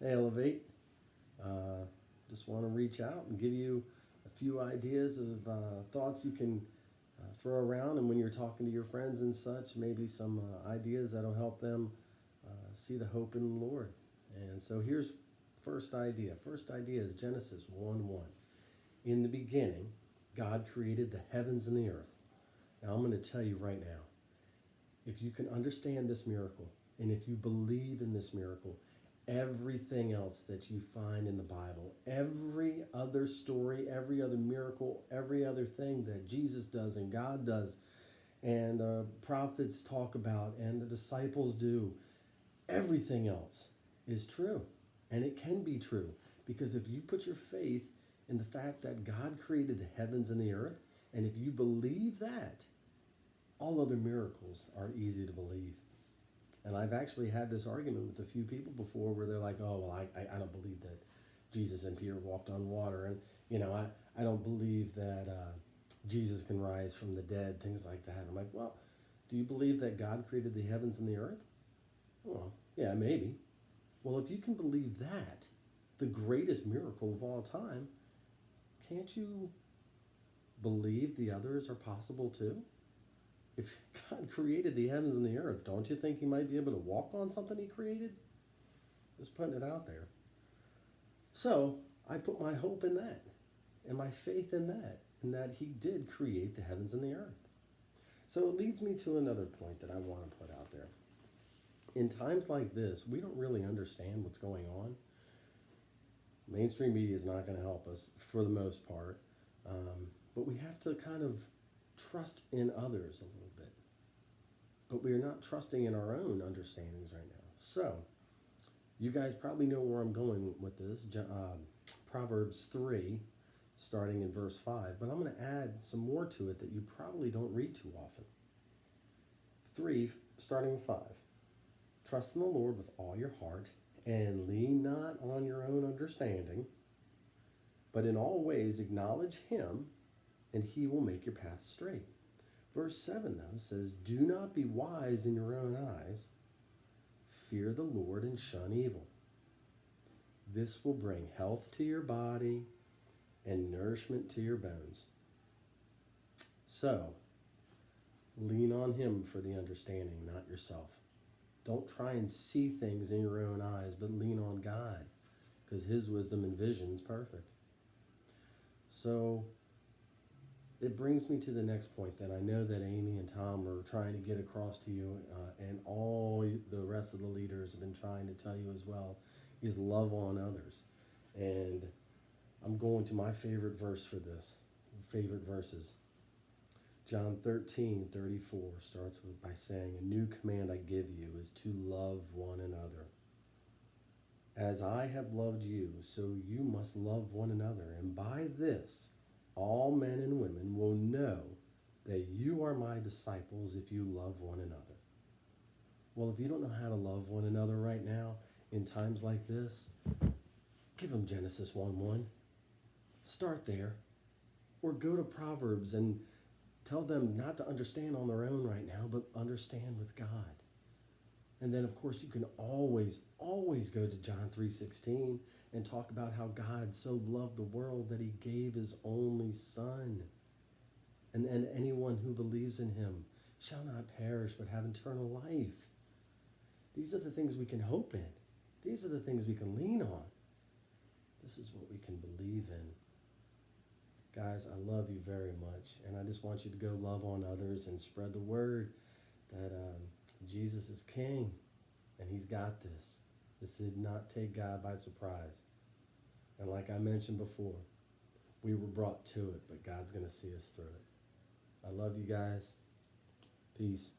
Hey, Elevate. Uh, just want to reach out and give you a few ideas of thoughts you can throw around. And when you're talking to your friends and such, maybe some ideas that'll help them see the hope in the Lord. And so here's first idea. First idea is Genesis 1 1. In the beginning, God created the heavens and the earth. Now, I'm going to tell you right now, if you can understand this miracle and if you believe in this miracle, everything else that you find in the Bible, every other story, every other miracle, every other thing that Jesus does and God does, and prophets talk about, and the disciples do, everything else is true. And it can be true because if you put your faith in the fact that God created the heavens and the earth, and if you believe that, all other miracles are easy to believe. And I've actually had this argument with a few people before where they're like, oh, well, I don't believe that Jesus and Peter walked on water. And, I don't believe that Jesus can rise from the dead, things like that. I'm like, well, do you believe that God created the heavens and the earth? Well, yeah, maybe. Well, if you can believe that, the greatest miracle of all time, can't you believe the others are possible too? If God created the heavens and the earth, don't you think he might be able to walk on something he created? Just putting it out there. So I put my hope in that and my faith in that he did create the heavens and the earth. So it leads me to another point that I want to put out there. In times like this, we don't really understand what's going on. Mainstream media is not going to help us for the most part, but we have to kind of trust in others a little bit. But we are not trusting in our own understandings right now. So, you guys probably know where I'm going with this. Proverbs 3, starting in verse 5. But I'm going to add some more to it that you probably don't read too often. 3, starting with 5. Trust in the Lord with all your heart, and lean not on your own understanding, but in all ways acknowledge him, and he will make your path straight. Verse 7, though, says, do not be wise in your own eyes. Fear the Lord and shun evil. This will bring health to your body and nourishment to your bones. So, lean on him for the understanding, not yourself. Don't try and see things in your own eyes, but lean on God, because his wisdom and vision is perfect. So, it brings me to the next point that I know that Amy and Tom are trying to get across to you, and all the rest of the leaders have been trying to tell you as well, is love on others. And I'm going to my favorite verse for this, favorite verses. John 13:34 starts by saying, a new command I give you is to love one another. As I have loved you, so you must love one another. And by this, all men and women will know that you are my disciples if you love one another. Well, if you don't know how to love one another right now, in times like this, give them Genesis 1:1. Start there. Or go to Proverbs and tell them not to understand on their own right now, but understand with God. And then, of course, you can always go to John 3:16 and talk about how God so loved the world that he gave his only Son. And anyone who believes in him shall not perish but have eternal life. These are the things we can hope in. These are the things we can lean on. This is what we can believe in. Guys, I love you very much, and I just want you to go love on others and spread the word that Jesus is King, and he's got this. This did not take God by surprise. And like I mentioned before, we were brought to it, but God's going to see us through it. I love you guys. Peace.